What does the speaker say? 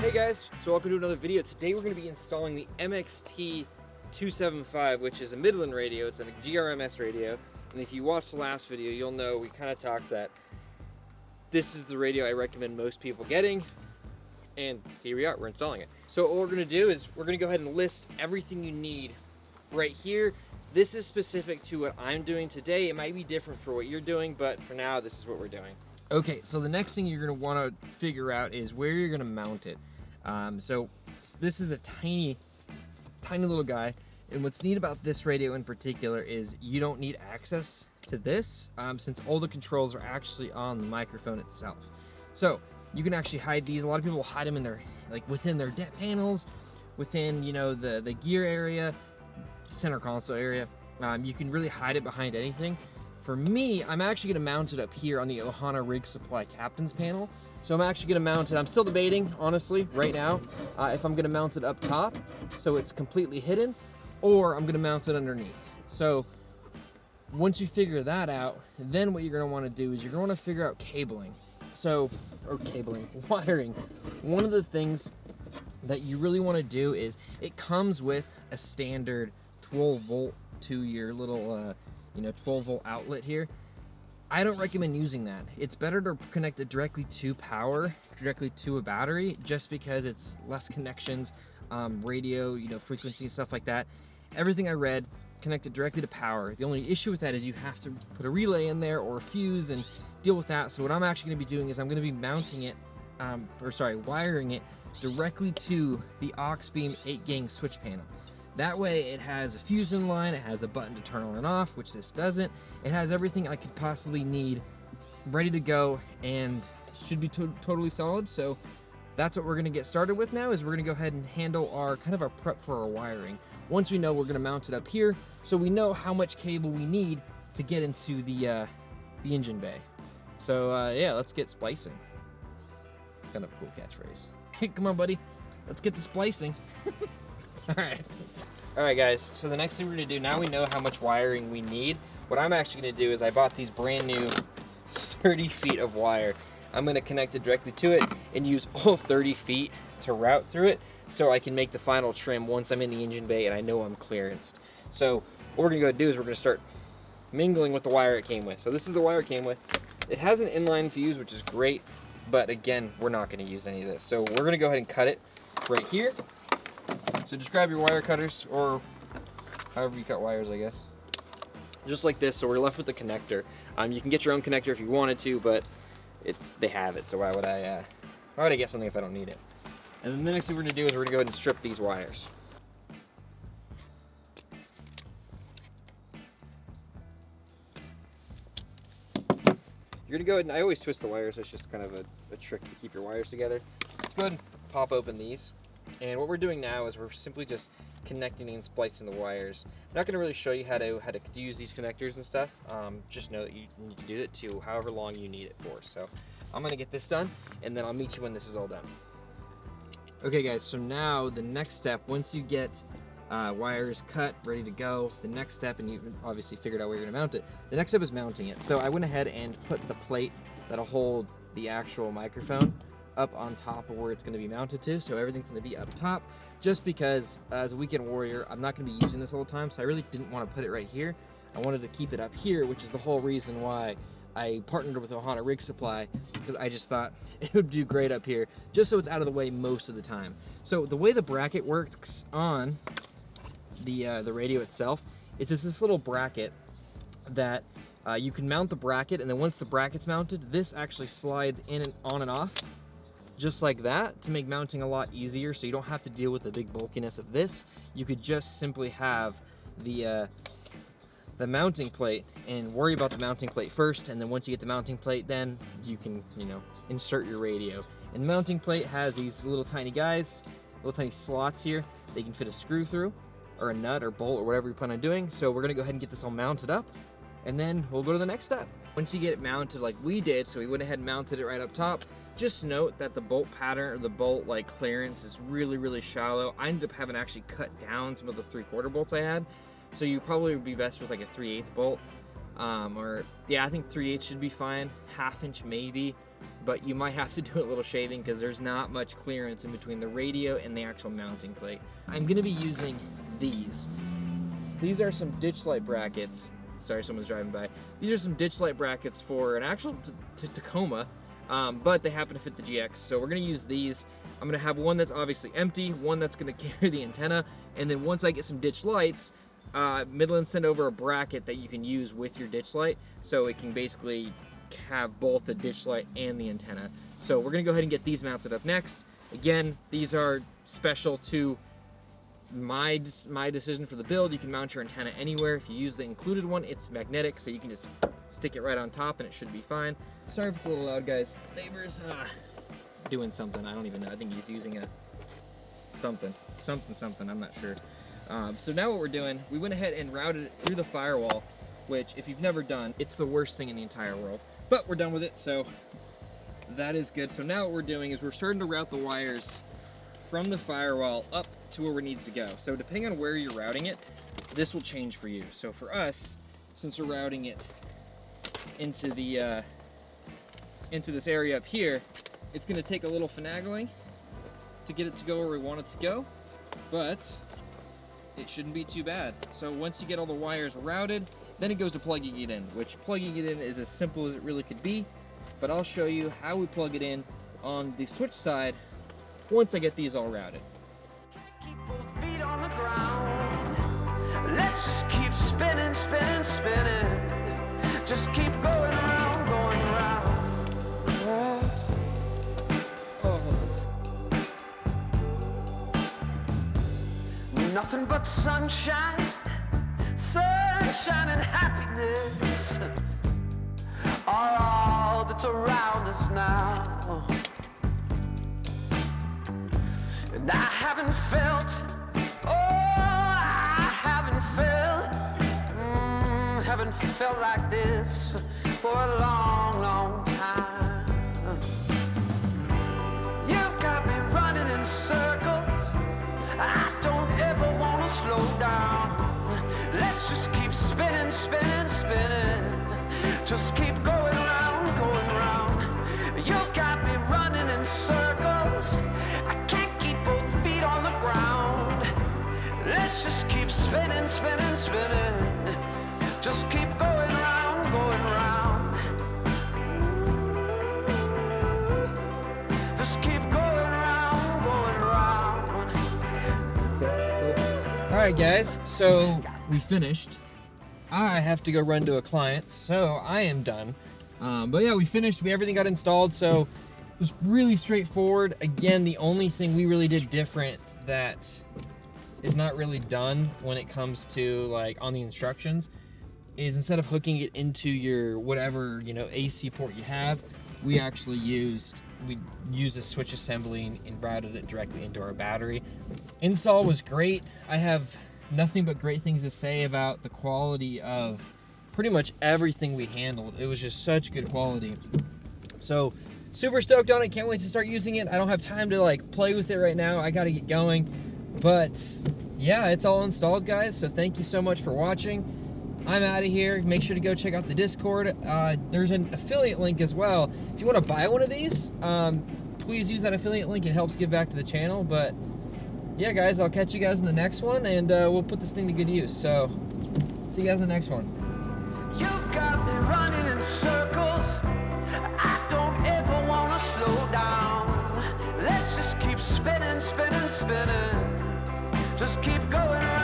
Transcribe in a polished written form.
Hey guys, so welcome to another video. Today we're going to be installing the MXT275, which is a Midland radio. It's a GMRS radio, and if you watched the last video, you'll know we kind of talked that this is the radio I recommend most people getting, and here we are, we're installing it. So what we're going to do is we're going to go ahead and list everything you need right here. This is specific to what I'm doing today. It might be different for what you're doing, but for now, this is what we're doing. Okay, so the next thing you're going to want to figure out is where you're going to mount it. So this is a tiny little guy, and what's neat about this radio in particular is you don't need access to this since all the controls are actually on the microphone itself. So you can actually hide these. A lot of people will hide them in their, like, within their deck panels, within, you know, the gear area, center console area. You can really hide it behind anything. For me, I'm actually going to mount it up here on the Ohana Rig Supply Captain's panel. So I'm actually going to mount it, I'm still debating, honestly, right now, if I'm going to mount it up top so it's completely hidden, or I'm going to mount it underneath. So once you figure that out, then what you're going to want to do is you're going to want to figure out cabling. So, or cabling, wiring. One of the things that you really want to do is it comes with a standard 12 volt to your little 12 volt outlet here. I don't recommend using that. It's better to connect it directly to power, directly to a battery, just because it's less connections, radio, frequency and stuff like that. Everything I read, connect it directly to power. The only issue with that is you have to put a relay in there or a fuse and deal with that. So what I'm actually going to be doing is I'm going to be mounting it, wiring it directly to the aux beam 8-gang switch panel. That way it has a fuse in line, it has a button to turn on and off, which this doesn't. It has everything I could possibly need ready to go and should be totally solid. So that's what we're gonna get started with now, is we're gonna go ahead and handle our prep for our wiring. Once we know, we're gonna mount it up here so we know how much cable we need to get into the engine bay. So yeah, let's get splicing. Kind of a cool catchphrase. Hey, come on buddy, let's get the splicing. Alright guys, so the next thing we're going to do, now we know how much wiring we need. What I'm actually going to do is I bought these brand new 30 feet of wire. I'm going to connect it directly to it and use all 30 feet to route through it so I can make the final trim once I'm in the engine bay and I know I'm clearanced. So what we're going to go do is we're going to start mingling with the wire it came with. So this is the wire it came with. It has an inline fuse, which is great, but again, we're not going to use any of this. So we're going to go ahead and cut it right here. So just grab your wire cutters, or however you cut wires, I guess. Just like this, so we're left with the connector. You can get your own connector if you wanted to, but they have it, so why would I get something if I don't need it? And then the next thing we're gonna do is we're gonna go ahead and strip these wires. You're gonna go ahead and I always twist the wires, so it's just kind of a trick to keep your wires together. Let's go ahead and pop open these. And what we're doing now is we're simply just connecting and splicing the wires. I'm not going to really show you how to use these connectors and stuff. Just know that you need to do it to however long you need it for. So I'm going to get this done, and then I'll meet you when this is all done. Okay guys, so now the next step, once you get wires cut, ready to go, the next step, and you've obviously figured out where you're going to mount it, the next step is mounting it. So I went ahead and put the plate that'll hold the actual microphone up on top of where it's going to be mounted to, so everything's going to be up top, just because as a weekend warrior I'm not going to be using this all the time, so I really didn't want to put it right here. I wanted to keep it up here, which is the whole reason why I partnered with Ohana Rig Supply, because I just thought it would do great up here, just so it's out of the way most of the time. So the way the bracket works on the radio itself is this little bracket that you can mount the bracket, and then once the bracket's mounted, this actually slides in and on and off just like that to make mounting a lot easier, so you don't have to deal with the big bulkiness of this. You could just simply have the mounting plate and worry about the mounting plate first, and then once you get the mounting plate, then you can insert your radio. And the mounting plate has these little tiny guys, little tiny slots here that you can fit a screw through, or a nut or bolt or whatever you plan on doing. So we're gonna go ahead and get this all mounted up, and then we'll go to the next step. Once you get it mounted like we did, so we went ahead and mounted it right up top, just note that the bolt pattern, or the bolt clearance, is really shallow. I ended up having to actually cut down some of the 3/4 bolts I had, so you probably would be best with like a 3/8 bolt, or yeah, I think 3/8 should be fine. 1/2 inch maybe, but you might have to do a little shaving because there's not much clearance in between the radio and the actual mounting plate. I'm gonna be using these. These are some ditch light brackets. Sorry, someone's driving by. These are some ditch light brackets for an actual Tacoma, but they happen to fit the GX, so we're gonna use these. I'm gonna have one that's obviously empty, one that's gonna carry the antenna, and then once I get some ditch lights, Midland sent over a bracket that you can use with your ditch light, so it can basically have both the ditch light and the antenna. So we're gonna go ahead and get these mounted up next. Again, these are special to my decision for the build. You can mount your antenna anywhere. If you use the included one, it's magnetic, so you can just stick it right on top and it should be fine. Sorry if it's a little loud, guys. Neighbor's doing something. I don't even know. I think he's using a something, I'm not sure. So now what we're doing, we went ahead and routed it through the firewall, which if you've never done, it's the worst thing in the entire world. But we're done with it, so that is good. So now what we're doing is we're starting to route the wires from the firewall up to where it needs to go. So depending on where you're routing it, this will change for you. So for us, since we're routing it into the into this area up here, it's going to take a little finagling to get it to go where we want it to go, but it shouldn't be too bad. So once you get all the wires routed, then it goes to plugging it in, which plugging it in is as simple as it really could be, but I'll show you how we plug it in on the switch side once I get these all routed. Keep both feet on the ground. Let's just keep spinning, spinning, spinning. Just keep going around, going around. Oh. Nothing but sunshine, sunshine and happiness are all that's around us now. And I haven't felt, oh, I haven't felt like this for a long, long time. You've got me running in circles. I don't ever want to slow down. Let's just keep spinning, spinning, spinning. Just keep going round, going round. You've got me running in circles. I can't keep both feet on the ground. Let's just keep spinning, spinning, spinning. Just keep going round, going round. Just keep going round, going round. All right, guys, so we finished. I have to go run to a client, so I am done. But yeah, we finished. Everything got installed, so it was really straightforward. Again, the only thing we really did different that is not really done when it comes to like on the instructions is instead of hooking it into your whatever, you know, AC port you have, we actually used a switch assembly and routed it directly into our battery. Install was great. I have nothing but great things to say about the quality of pretty much everything we handled. It was just such good quality. So super stoked on it. Can't wait to start using it. I don't have time to like play with it right now. I gotta get going. But yeah, it's all installed, guys. So thank you so much for watching. I'm out of here. Make sure to go check out the Discord. There's an affiliate link as well. If you want to buy one of these, please use that affiliate link. It helps give back to the channel. But yeah, guys, I'll catch you guys in the next one, and we'll put this thing to good use. So see you guys in the next one. You've got me running in circles. I don't ever want to slow down. Let's just keep spinning, spinning, spinning. Just keep going.